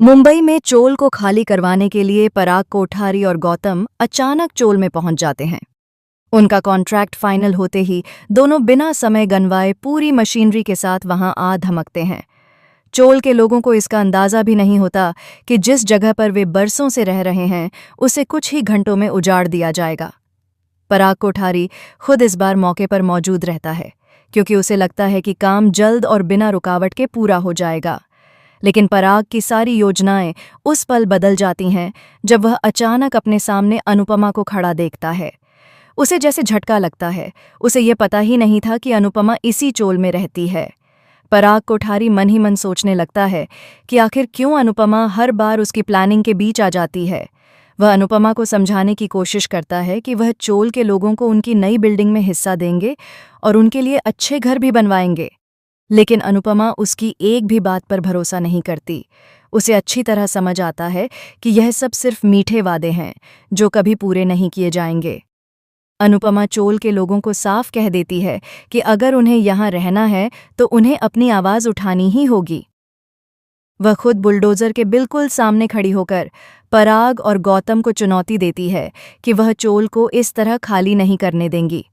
मुंबई में चोल को खाली करवाने के लिए पराग कोठारी और गौतम अचानक चोल में पहुंच जाते हैं। उनका कॉन्ट्रैक्ट फाइनल होते ही दोनों बिना समय गंवाए पूरी मशीनरी के साथ वहां आ धमकते हैं। चोल के लोगों को इसका अंदाजा भी नहीं होता कि जिस जगह पर वे बरसों से रह रहे हैं उसे कुछ ही घंटों में उजाड़ दिया जाएगा। पराग कोठारी खुद इस बार मौके पर मौजूद रहता है क्योंकि उसे लगता है कि काम जल्द और बिना रुकावट के पूरा हो जाएगा। लेकिन पराग की सारी योजनाएं उस पल बदल जाती हैं जब वह अचानक अपने सामने अनुपमा को खड़ा देखता है। उसे जैसे झटका लगता है। उसे यह पता ही नहीं था कि अनुपमा इसी चोल में रहती है। पराग कोठारी मन ही मन सोचने लगता है कि आखिर क्यों अनुपमा हर बार उसकी प्लानिंग के बीच आ जाती है। वह अनुपमा को समझाने की कोशिश करता है कि वह चोल के लोगों को उनकी नई बिल्डिंग में हिस्सा देंगे और उनके लिए अच्छे घर भी बनवाएंगे। लेकिन अनुपमा उसकी एक भी बात पर भरोसा नहीं करती। उसे अच्छी तरह समझ आता है कि यह सब सिर्फ मीठे वादे हैं जो कभी पूरे नहीं किए जाएंगे। अनुपमा चोल के लोगों को साफ कह देती है कि अगर उन्हें यहाँ रहना है तो उन्हें अपनी आवाज़ उठानी ही होगी। वह खुद बुलडोज़र के बिल्कुल सामने खड़ी होकर पराग और गौतम को चुनौती देती है कि वह चोल को इस तरह खाली नहीं करने देंगी।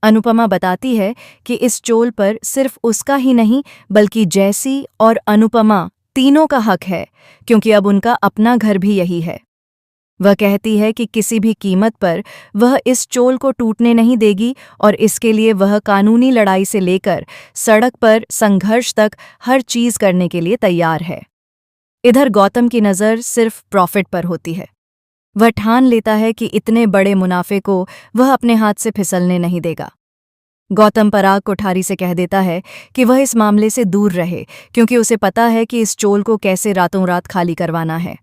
अनुपमा बताती है कि इस चोल पर सिर्फ उसका ही नहीं बल्कि जैसी और अनुपमा तीनों का हक है, क्योंकि अब उनका अपना घर भी यही है। वह कहती है कि किसी भी कीमत पर वह इस चोल को टूटने नहीं देगी और इसके लिए वह कानूनी लड़ाई से लेकर सड़क पर संघर्ष तक हर चीज करने के लिए तैयार है। इधर गौतम की नज़र सिर्फ प्रॉफिट पर होती है। वह ठान लेता है कि इतने बड़े मुनाफे को वह अपने हाथ से फिसलने नहीं देगा। गौतम पराग कोठारी से कह देता है कि वह इस मामले से दूर रहे क्योंकि उसे पता है कि इस चोल को कैसे रातों रात खाली करवाना है।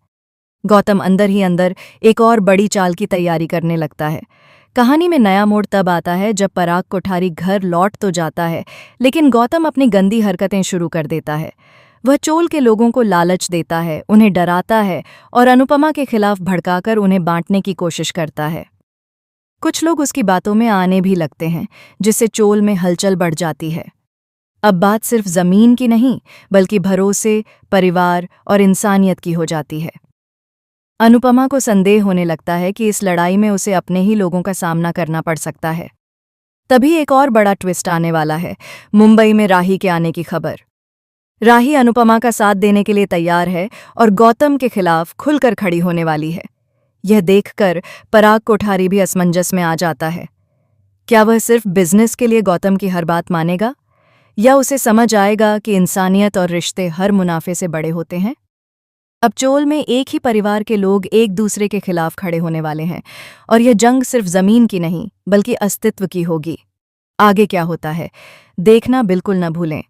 गौतम अंदर ही अंदर एक और बड़ी चाल की तैयारी करने लगता है। कहानी में नया मोड़ तब आता है जब पराग कोठारी घर लौट तो जाता है, लेकिन गौतम अपनी गंदी हरकतें शुरू कर देता है। वह चोल के लोगों को लालच देता है, उन्हें डराता है और अनुपमा के खिलाफ भड़काकर उन्हें बांटने की कोशिश करता है। कुछ लोग उसकी बातों में आने भी लगते हैं, जिससे चोल में हलचल बढ़ जाती है। अब बात सिर्फ जमीन की नहीं बल्कि भरोसे, परिवार और इंसानियत की हो जाती है। अनुपमा को संदेह होने लगता है कि इस लड़ाई में उसे अपने ही लोगों का सामना करना पड़ सकता है। तभी एक और बड़ा ट्विस्ट आने वाला है। मुंबई में राही के आने की खबर। राही अनुपमा का साथ देने के लिए तैयार है और गौतम के खिलाफ खुलकर खड़ी होने वाली है। यह देखकर पराग कोठारी भी असमंजस में आ जाता है। क्या वह सिर्फ बिजनेस के लिए गौतम की हर बात मानेगा या उसे समझ आएगा कि इंसानियत और रिश्ते हर मुनाफे से बड़े होते हैं? अब चोल में एक ही परिवार के लोग एक दूसरे के खिलाफ खड़े होने वाले हैं और यह जंग सिर्फ जमीन की नहीं बल्कि अस्तित्व की होगी। आगे क्या होता है देखना बिल्कुल न भूलें।